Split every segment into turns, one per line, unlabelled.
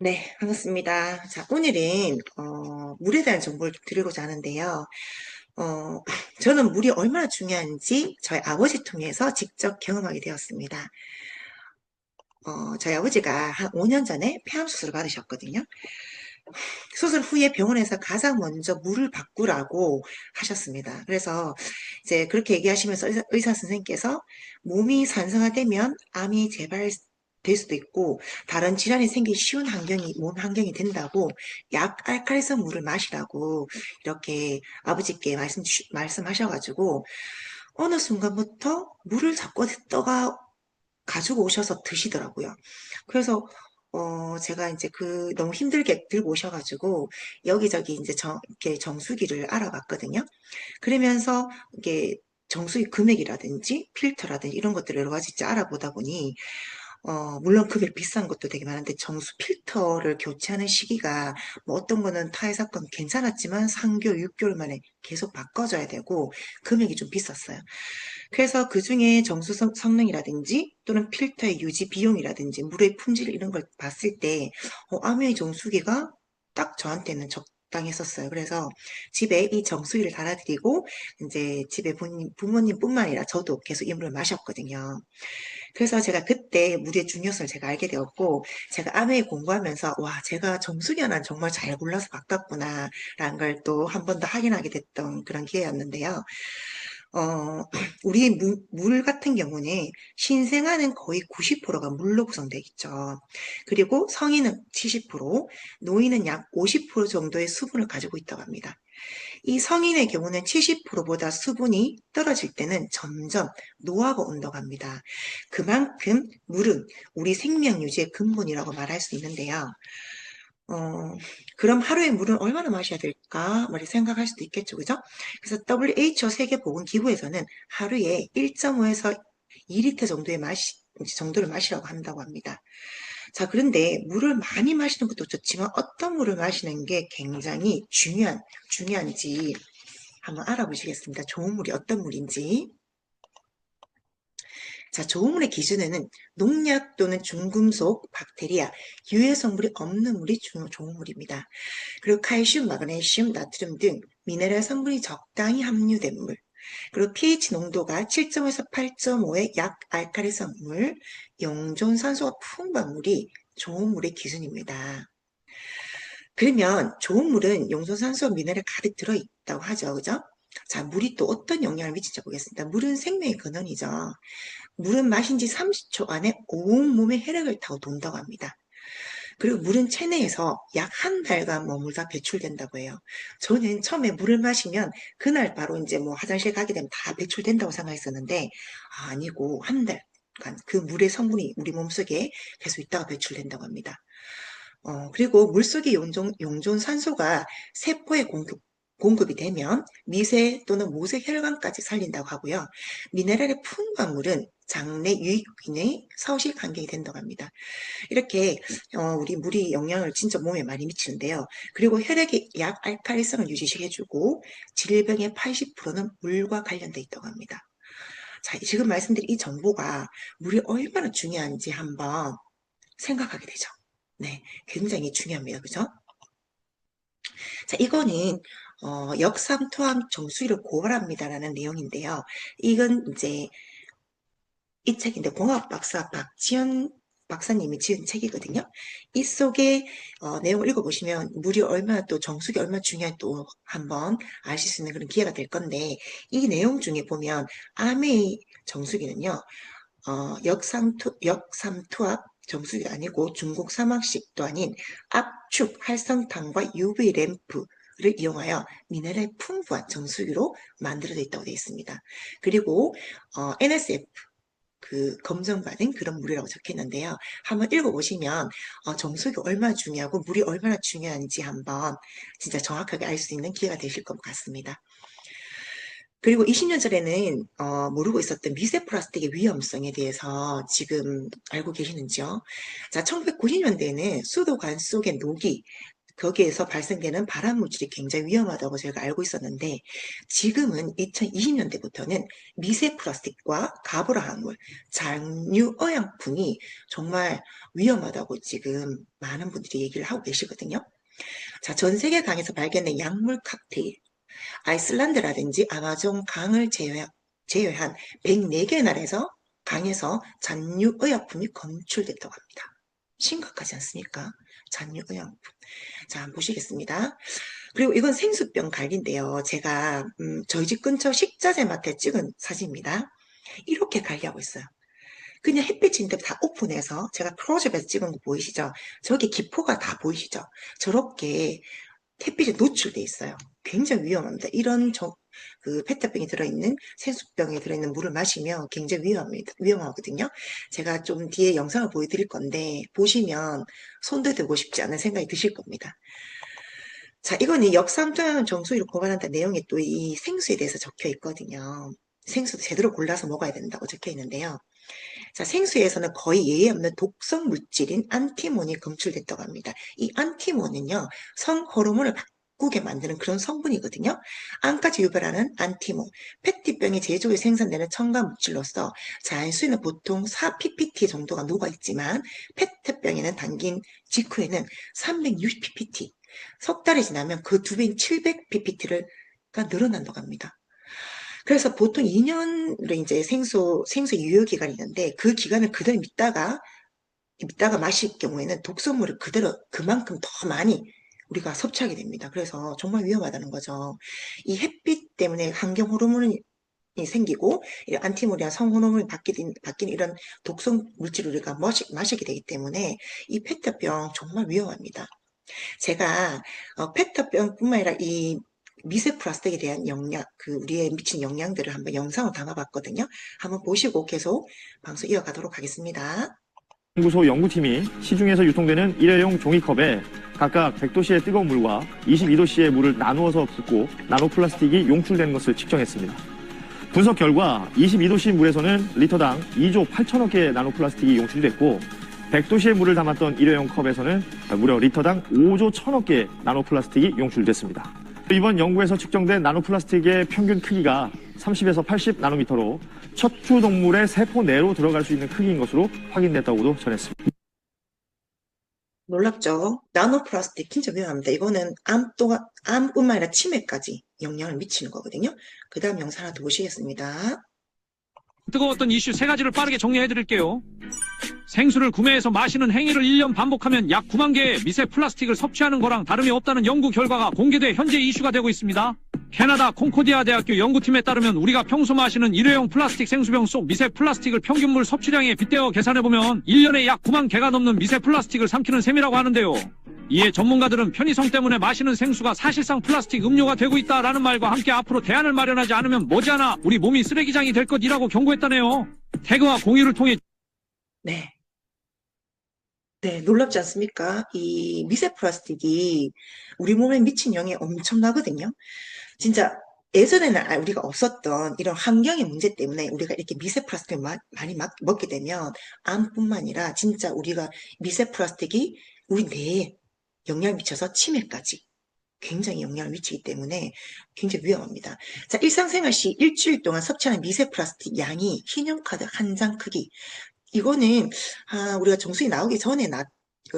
네, 반갑습니다. 자, 오늘은, 물에 대한 정보를 좀 드리고자 하는데요. 어, 저는 물이 얼마나 중요한지 저희 아버지 통해서 직접 경험하게 되었습니다. 저희 아버지가 한 5년 전에 폐암 수술을 받으셨거든요. 수술 후에 병원에서 가장 먼저 물을 바꾸라고 하셨습니다. 그래서 이제 그렇게 얘기하시면서 의사 선생님께서 몸이 산성화되면 암이 재발될 수도 있고 다른 질환이 생기기 쉬운 몸 환경이 된다고 약 알칼리성 물을 마시라고 이렇게 아버지께 말씀하셔가지고 어느 순간부터 물을 자꾸 떠가 가지고 오셔서 드시더라고요. 그래서 제가 이제 너무 힘들게 들고 오셔가지고 여기저기 이제 이렇게 정수기를 알아봤거든요. 그러면서 이게 정수기 금액이라든지 필터라든지 이런 것들을 여러 가지 이제 알아보다 보니 물론 금액 비싼 것도 되게 많은데 정수 필터를 교체하는 시기가 뭐 어떤 거는 타의 사건 괜찮았지만 3개월, 6개월 만에 계속 바꿔줘야 되고 금액이 좀 비쌌어요. 그래서 그중에 정수 성능이라든지 또는 필터의 유지 비용이라든지 물의 품질 이런 걸 봤을 때 아메이 정수기가 딱 저한테는 적당했었어요. 그래서 집에 이 정수기를 달아드리고 이제 집에 부모님뿐만 아니라 저도 계속 이 물을 마셨거든요. 그래서 제가 그때 물의 중요성을 제가 알게 되었고, 제가 아메이 공부하면서, 와, 제가 정수기 하나는 정말 잘 골라서 바꿨구나, 라는 걸 또 한 번 더 확인하게 됐던 그런 기회였는데요. 어, 우리 물 같은 경우는 신생아는 거의 90%가 물로 구성되어 있죠. 그리고 성인은 70%, 노인은 약 50% 정도의 수분을 가지고 있다고 합니다. 이 성인의 경우는 70%보다 수분이 떨어질 때는 점점 노화가 온다고 합니다. 그만큼 물은 우리 생명 유지의 근본이라고 말할 수 있는데요. 그럼 하루에 물은 얼마나 마셔야 될까? 머리 생각할 수도 있겠죠, 그죠? 그래서 WHO 세계보건기구에서는 하루에 1.5에서 2리터 정도를 마시라고 한다고 합니다. 자, 그런데 물을 많이 마시는 것도 좋지만 어떤 물을 마시는 게 굉장히 중요한지 한번 알아보시겠습니다. 좋은 물이 어떤 물인지. 자, 좋은 물의 기준에는 농약 또는 중금속, 박테리아, 유해 성분이 없는 물이 좋은 물입니다. 그리고 칼슘, 마그네슘, 나트륨 등 미네랄 성분이 적당히 함유된 물. 그리고 pH 농도가 7.5에서 8.5의 약 알칼리성 물, 영존 산소가 풍부한 물이 좋은 물의 기준입니다. 그러면 좋은 물은 용소산소 미네랄 가득 들어있다고 하죠. 그죠? 자, 물이 또 어떤 영향을 미칠지 보겠습니다. 물은 생명의 근원이죠. 물은 마신 지 30초 안에 온몸에 혈액을 타고 돈다고 합니다. 그리고 물은 체내에서 약 한 달간 머물다 배출된다고 해요. 저는 처음에 물을 마시면 그날 바로 이제 뭐 화장실 가게 되면 다 배출된다고 생각했었는데 아니고 한 달간 그 물의 성분이 우리 몸속에 계속 있다가 배출된다고 합니다. 그리고 물속의 용존 산소가 세포에 공급이 되면 미세 또는 무색 혈관까지 살린다고 하고요. 미네랄의 풍부한 물은 장내 유익균의 서식 환경이 된다고 합니다. 이렇게 우리 물이 영향을 진짜 몸에 많이 미치는데요. 그리고 혈액의 약 알칼리성을 유지시켜주고 질병의 80%는 물과 관련돼 있다고 합니다. 자, 지금 말씀드린 이 정보가 물이 얼마나 중요한지 한번 생각하게 되죠. 네, 굉장히 중요합니다. 그죠? 자, 이거는 역삼투함 정수기를 고발합니다라는 내용인데요. 이건 이제 이 책인데 공학 박사 박지현 박사님이 지은 책이거든요. 이 속에 내용을 읽어보시면 물이 얼마나 또 정수기 얼마나 중요한지 또 한번 아실 수 있는 그런 기회가 될 건데 이 내용 중에 보면 아메이 정수기는요. 역삼투압 정수기가 아니고 중국 사막식도 아닌 압축 활성탄과 UV 램프를 이용하여 미네랄 풍부한 정수기로 만들어져 있다고 되어 있습니다. 그리고 NSF 검증받은 그런 물이라고 적혔는데요. 한번 읽어보시면 정수기 얼마나 중요하고 물이 얼마나 중요한지 한번 진짜 정확하게 알 수 있는 기회가 되실 것 같습니다. 그리고 20년 전에는 모르고 있었던 미세 플라스틱의 위험성에 대해서 지금 알고 계시는지요? 자, 1990년대에는 수도관 속의 녹이 거기에서 발생되는 발암 물질이 굉장히 위험하다고 저희가 알고 있었는데 지금은 2020년대부터는 미세 플라스틱과 가불화 학물, 잔류 어양품이 정말 위험하다고 지금 많은 분들이 얘기를 하고 계시거든요. 자, 전 세계 강에서 발견된 약물 칵테일, 아이슬란드라든지 아마존 강을 제외한 104개 나라에서 강에서 잔류 의약품이 검출됐다고 합니다. 심각하지 않습니까? 잔류 의약품. 자, 한번 보시겠습니다. 그리고 이건 생수병 갈기인데요. 제가 저희 집 근처 식자재 마트에 찍은 사진입니다. 이렇게 관리하고 있어요. 그냥 햇빛인데 다 오픈해서 제가 클로즈업에서 찍은 거 보이시죠? 저기 기포가 다 보이시죠? 저렇게 햇빛에 노출돼 있어요. 굉장히 위험합니다. 이런 그 페트병에 들어있는 생수병에 들어있는 물을 마시면 굉장히 위험하거든요. 제가 좀 뒤에 영상을 보여드릴 건데 보시면 손도 대고 싶지 않은 생각이 드실 겁니다. 자, 이거는 역삼to양 정수기를 고발한다 내용이 또 이 생수에 대해서 적혀 있거든요. 생수도 제대로 골라서 먹어야 된다고 적혀 있는데요. 자, 생수에서는 거의 예외 없는 독성 물질인 안티몬이 검출됐다고 합니다. 이 안티몬은요, 성호르몬을 바꾸게 만드는 그런 성분이거든요. 암까지 유발하는 안티몬, 페티병의 제조에 생산되는 첨가 물질로서 자연수에는 보통 4ppt 정도가 녹아있지만 페트병에는 담긴 직후에는 360ppt, 석 달이 지나면 그 두 배인 700ppt가 늘어난다고 합니다. 그래서 보통 2년으로 이제 생수 유효 기간이 있는데 그 기간을 그대로 믿다가 마실 경우에는 독성물을 그대로 그만큼 더 많이 우리가 섭취하게 됩니다. 그래서 정말 위험하다는 거죠. 이 햇빛 때문에 환경 호르몬이 생기고 안티모리아 성호르몬이 바뀌는 이런 독성 물질을 우리가 마시게 되기 때문에 이 페트병 정말 위험합니다. 제가 페트병뿐만 아니라 이 미세 플라스틱에 대한 영향, 우리의 미친 영향들을 한번 영상으로 담아봤거든요. 한번 보시고 계속 방송 이어가도록 하겠습니다.
연구소 연구팀이 시중에서 유통되는 일회용 종이컵에 각각 100도씨의 뜨거운 물과 22도씨의 물을 나누어서 붓고 나노플라스틱이 용출되는 것을 측정했습니다. 분석 결과 22도씨 물에서는 리터당 2조 8천억 개의 나노플라스틱이 용출됐고 100도씨의 물을 담았던 일회용 컵에서는 무려 리터당 5조 1천억 개의 나노플라스틱이 용출됐습니다. 이번 연구에서 측정된 나노플라스틱의 평균 크기가 30에서 80 나노미터로 척추 동물의 세포 내로 들어갈 수 있는 크기인 것으로 확인됐다고도 전했습니다.
놀랍죠? 나노플라스틱 진짜 위험합니다. 이거는 암뿐만 아니라 치매까지 영향을 미치는 거거든요. 그 다음 영상 하나 더 보시겠습니다.
뜨거웠던 이슈 3가지를 빠르게 정리해드릴게요. 생수를 구매해서 마시는 행위를 1년 반복하면 약 9만 개의 미세 플라스틱을 섭취하는 거랑 다름이 없다는 연구 결과가 공개돼 현재 이슈가 되고 있습니다. 캐나다 콩코디아 대학교 연구팀에 따르면 우리가 평소 마시는 일회용 플라스틱 생수병 속 미세 플라스틱을 평균물 섭취량에 빗대어 계산해보면 1년에 약 9만 개가 넘는 미세 플라스틱을 삼키는 셈이라고 하는데요. 이에 전문가들은 편의성 때문에 마시는 생수가 사실상 플라스틱 음료가 되고 있다라는 말과 함께 앞으로 대안을 마련하지 않으면 머지않아 우리 몸이 쓰레기장이 될 것이라고 경고했다네요. 태그와 공유를 통해
네. 네, 놀랍지 않습니까? 이 미세 플라스틱이 우리 몸에 미친 영향이 엄청나거든요. 진짜 예전에는 우리가 없었던 이런 환경의 문제 때문에 우리가 이렇게 미세 플라스틱을 많이 먹게 되면 암뿐만 아니라 진짜 우리가 미세 플라스틱이 우리 뇌에 영향을 미쳐서 치매까지 굉장히 영향을 미치기 때문에 굉장히 위험합니다. 자, 일상생활 시 일주일 동안 섭취하는 미세 플라스틱 양이 신용카드 한 장 크기. 이거는 우리가 정수기 나오기 전에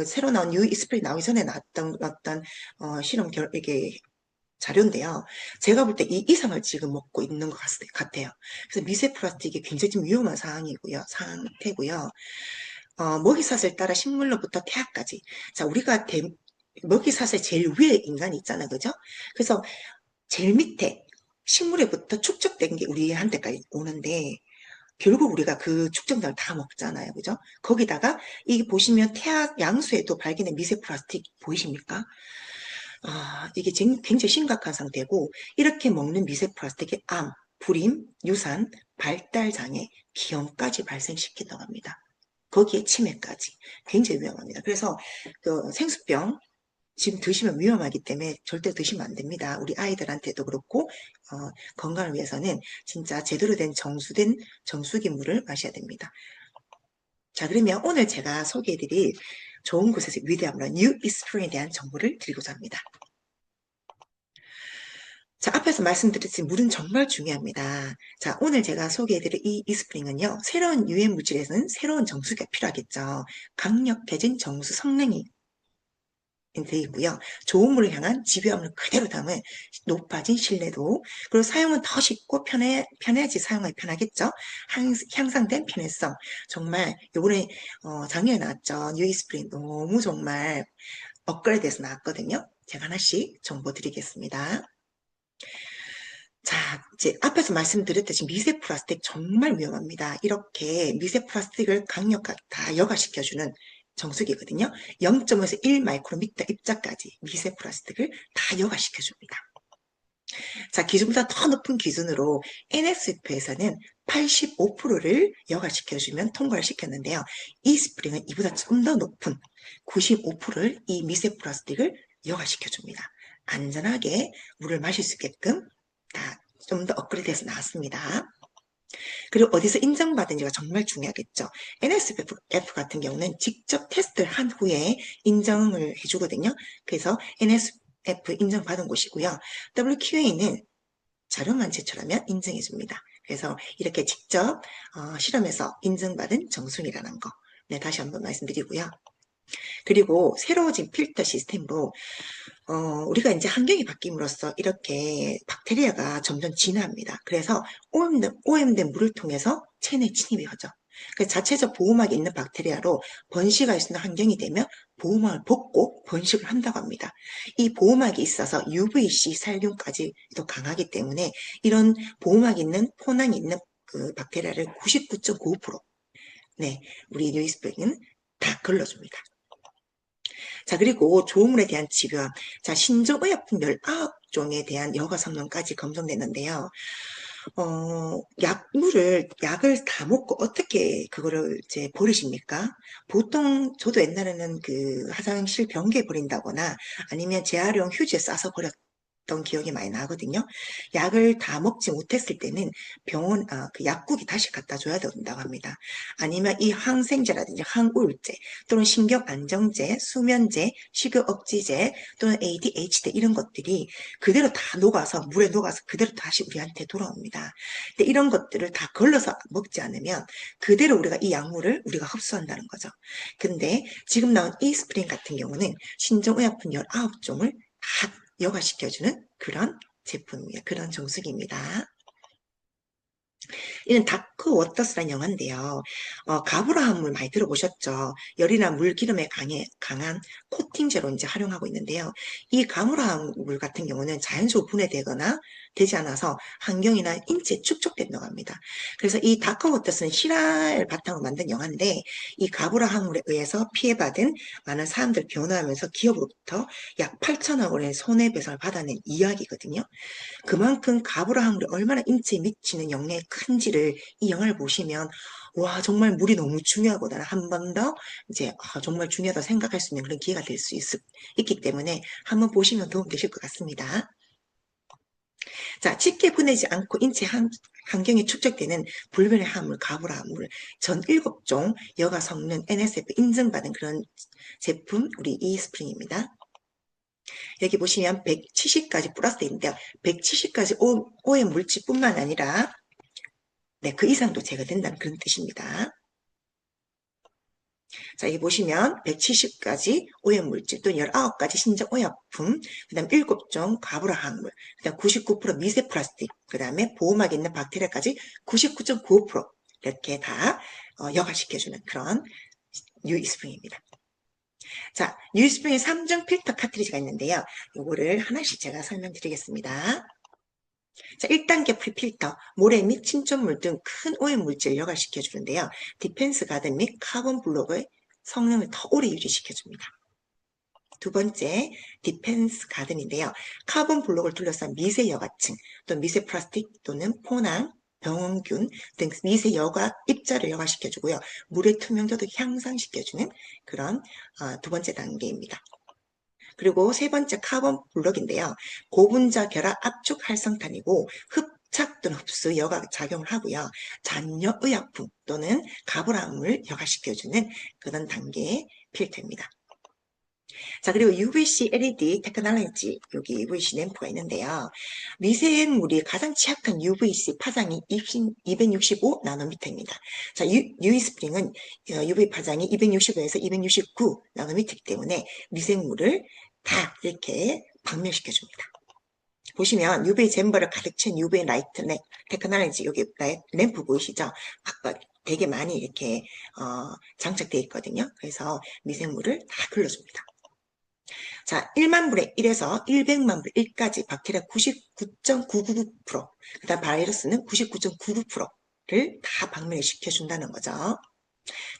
새로 나온 뉴 이스프리 나오기 전에 나왔던 어떤 실험 이게 자료인데요. 제가 볼 때 이 이상을 지금 먹고 있는 것 같아요. 그래서 미세 플라스틱이 굉장히 좀 위험한 상태고요. 먹이사슬 따라 식물로부터 태아까지. 자, 우리가 먹이사슬 제일 위에 인간이 있잖아요. 그죠? 그래서 제일 밑에 식물에부터 축적된 게 우리한테까지 오는데 결국 우리가 그 축적량을 다 먹잖아요. 그죠? 거기다가 이 보시면 태아 양수에도 발견된 미세 플라스틱 보이십니까? 이게 굉장히 심각한 상태고 이렇게 먹는 미세 플라스틱이 암, 불임, 유산, 발달장애, 기형까지 발생시킨다고 합니다. 거기에 치매까지 굉장히 위험합니다. 그래서 그 생수병 지금 드시면 위험하기 때문에 절대 드시면 안 됩니다. 우리 아이들한테도 그렇고 건강을 위해서는 진짜 제대로 된 정수된 정수기 물을 마셔야 됩니다. 자, 그러면 오늘 제가 소개해드릴 좋은 곳에서 위대한 물, 뉴 이스프링에 대한 정보를 드리고자 합니다. 자, 앞에서 말씀드렸듯이 물은 정말 중요합니다. 자, 오늘 제가 소개해드릴 이 이스프링은요, 새로운 유해 물질에서는 새로운 정수기가 필요하겠죠. 강력해진 정수 성능이 돼 있고요. 좋은 물을 향한 집요함을 그대로 담은 높아진 신뢰도, 그리고 사용은 더 쉽고 편해야지 사용하기 편하겠죠. 향상된 편의성. 정말 요번에 작년에 나왔죠. 뉴 이스프링 너무 정말 업그레이드해서 나왔거든요. 제가 하나씩 정보 드리겠습니다. 자, 이제 앞에서 말씀드렸듯이 미세 플라스틱 정말 위험합니다. 이렇게 미세 플라스틱을 강력하게 다 여과시켜주는 정수기거든요. 0.5에서 1마이크로미터 입자까지 미세 플라스틱을 다 여과시켜줍니다. 자, 기준보다 더 높은 기준으로 NSF에서는 85%를 여과시켜주면 통과를 시켰는데요. 이 스프링은 이보다 좀 더 높은 95%를 이 미세 플라스틱을 여과시켜줍니다. 안전하게 물을 마실 수 있게끔 다 좀 더 업그레이드해서 나왔습니다. 그리고 어디서 인정받은지가 정말 중요하겠죠. NSF 같은 경우는 직접 테스트를 한 후에 인정을 해주거든요. 그래서 NSF 인정받은 곳이고요. WQA는 자료만 제출하면 인정해줍니다. 그래서 이렇게 직접 실험에서 인정받은 정수기라는 거, 네, 다시 한번 말씀드리고요. 그리고 새로워진 필터 시스템으로 우리가 이제 환경이 바뀜으로써 이렇게 박테리아가 점점 진화합니다. 그래서 오염된 물을 통해서 체내 침입이 하죠. 그래서 자체적 보호막이 있는 박테리아로 번식할 수 있는 환경이 되면 보호막을 벗고 번식을 한다고 합니다. 이 보호막이 있어서 UVC 살균까지도 강하기 때문에 이런 보호막이 있는 포낭이 있는 그 박테리아를 99.95% 네, 우리 뉴이스프링은 다 걸러줍니다. 자, 그리고 조물에 대한 집요함. 자, 신종의약품 19종에 대한 여과 성능까지 검증됐는데요. 약을 다 먹고 어떻게 그거를 이제 버리십니까? 보통, 저도 옛날에는 그 화장실 변기에 버린다거나 아니면 재활용 휴지에 싸서 버렸던 기억이 많이 나거든요. 약을 다 먹지 못했을 때는 그 약국이 다시 갖다 줘야 된다고 합니다. 아니면 이 항생제라든지 항우울제 또는 신경안정제, 수면제, 식욕 억제제 또는 ADHD 이런 것들이 그대로 다 녹아서 물에 녹아서 그대로 다시 우리한테 돌아옵니다. 근데 이런 것들을 다 걸러서 먹지 않으면 그대로 우리가 이 약물을 우리가 흡수한다는 거죠. 근데 지금 나온 이 스프링 같은 경우는 신종의약품 19종을 다 여과시켜주는 그런 제품입니다. 그런 정수기입니다. 이는 다크 워터스라는 영화인데요. 가브라 함물 많이 들어보셨죠? 열이나 물 기름에 강한 코팅제로 이제 활용하고 있는데요. 이 가브라 함물 같은 경우는 자연적으로 분해되거나 되지 않아서 환경이나 인체에 축적된다고 합니다. 그래서 이 다크 워터스는 실화를 바탕으로 만든 영화인데 이 가브라 함물에 의해서 피해받은 많은 사람들 변호하면서 기업으로부터 약 8천억 원의 손해배상을 받아낸 이야기거든요. 그만큼 가브라 함물이 얼마나 인체에 미치는 영향이 큰지를 이 영화를 보시면 와 정말 물이 너무 중요하구나 한 번 더 이제 정말 중요하다 생각할 수 있는 그런 기회가 될 수 있기 때문에 한번 보시면 도움 되실 것 같습니다. 자, 쉽게 분해지 않고 인체 환경에 축적되는 불변의 화합물, 가브라 함물 전 7종 여가 성능 NSF 인증받은 그런 제품 우리 이스프링입니다. 여기 보시면 170까지 플러스 되어 있는데요. 170까지 오염 물질뿐만 아니라 네, 그 이상도 제거된다는 그런 뜻입니다. 자, 여기 보시면 170까지 오염물질 또는 19가지 신적 오염품, 그 다음 7종 가브라 항물, 그 다음 99% 미세 플라스틱, 그 다음에 보호막 있는 박테리아까지 99.95% 이렇게 다 여과시켜주는 그런 뉴이스프링입니다. 자, 뉴이스프링의 3중 필터 카트리지가 있는데요. 이거를 하나씩 제가 설명드리겠습니다. 자, 1단계 프리필터, 모래 및 침전물 등 큰 오염물질을 여과시켜주는데요. 디펜스 가든 및 카본 블록의 성능을 더 오래 유지시켜줍니다. 두 번째, 디펜스 가든인데요. 카본 블록을 둘러싼 미세 여과층, 또 미세 플라스틱 또는 포낭, 병원균 등 미세 여과 입자를 여과시켜주고요. 물의 투명도도 향상시켜주는 그런 두 번째 단계입니다. 그리고 세 번째 카본 블록인데요. 고분자 결합 압축 활성탄이고 흡착 또는 흡수 여과 작용을 하고요. 잔여 의약품 또는 가불암을 여과시켜주는 그런 단계의 필터입니다. 자, 그리고 UVC LED 테크놀로지, 여기 UVC 램프가 있는데요. 미세물이 가장 취약한 UVC 파장이 265 나노미터입니다. 자, UV 스프링은 UV 파장이 265에서 269 나노미터이기 때문에 미생물을 다 이렇게 박멸시켜줍니다. 보시면 UV 잼버를 가득 찬 UV 라이트 테크놀로지, 여기 램프 보이시죠? 아까 되게 많이 이렇게 장착되어 있거든요. 그래서 미생물을 다 글러줍니다. 자, 1만 불에 1에서 100만 불 1까지 박테리아 99.999%, 그 다음 바이러스는 99.99%를 다 박멸시켜준다는 거죠.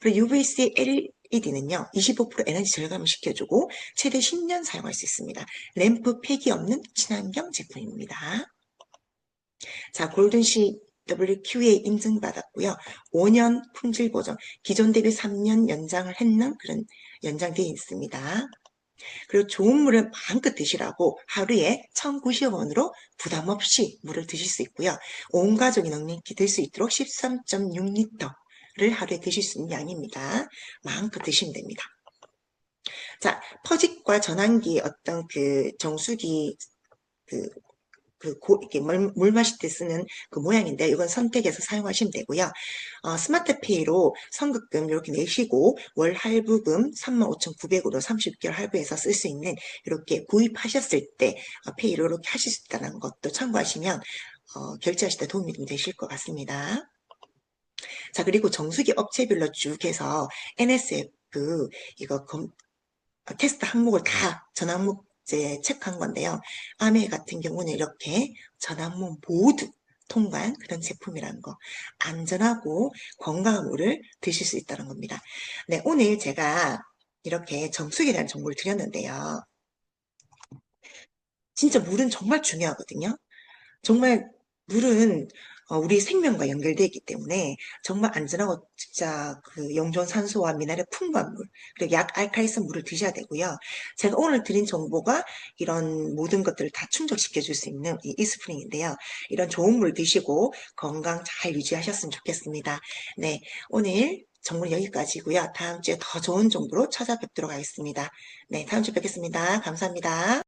그리고 UVC LED는요, 25% 에너지 절감을 시켜주고 최대 10년 사용할 수 있습니다. 램프 폐기 없는 친환경 제품입니다. 자, 골든시 WQA 인증받았고요. 5년 품질 보정, 기존 대비 3년 연장을 했는 그런 연장되어 있습니다. 그리고 좋은 물을 마음껏 드시라고 하루에 1,090원으로 부담 없이 물을 드실 수 있고요. 온 가족이 넉넉히 들 수 있도록 13.6리터를 하루에 드실 수 있는 양입니다. 마음껏 드시면 됩니다. 퍼직과 전환기 어떤 그 정수기 이렇게 물 마실 때 쓰는 그 모양인데 이건 선택해서 사용하시면 되고요. 스마트페이로 선급금 이렇게 내시고 월 할부금 35,900으로 30개월 할부해서 쓸 수 있는 이렇게 구입하셨을 때 페이로 이렇게 하실 수 있다는 것도 참고하시면 결제하실 때 도움이 좀 되실 것 같습니다. 자, 그리고 정수기 업체별로 쭉 해서 NSF 이거 테스트 항목을 다 전 항목 이제 체크한 건데요. 아메 같은 경우는 이렇게 전 항목 모두 통과한 그런 제품이라는 거, 안전하고 건강한 물을 드실 수 있다는 겁니다. 네, 오늘 제가 이렇게 정수기에 대한 정보를 드렸는데요. 진짜 물은 정말 중요하거든요. 정말 물은 우리 생명과 연결되어 있기 때문에 정말 안전하고 진짜 그 영존 산소와 미네랄 풍부한 물, 그리고 약 알칼리성 물을 드셔야 되고요. 제가 오늘 드린 정보가 이런 모든 것들을 다 충족시켜 줄 수 있는 이 이스프링인데요. 이런 좋은 물 드시고 건강 잘 유지하셨으면 좋겠습니다. 네, 오늘 정보는 여기까지고요. 다음 주에 더 좋은 정보로 찾아뵙도록 하겠습니다. 네, 다음 주에 뵙겠습니다. 감사합니다.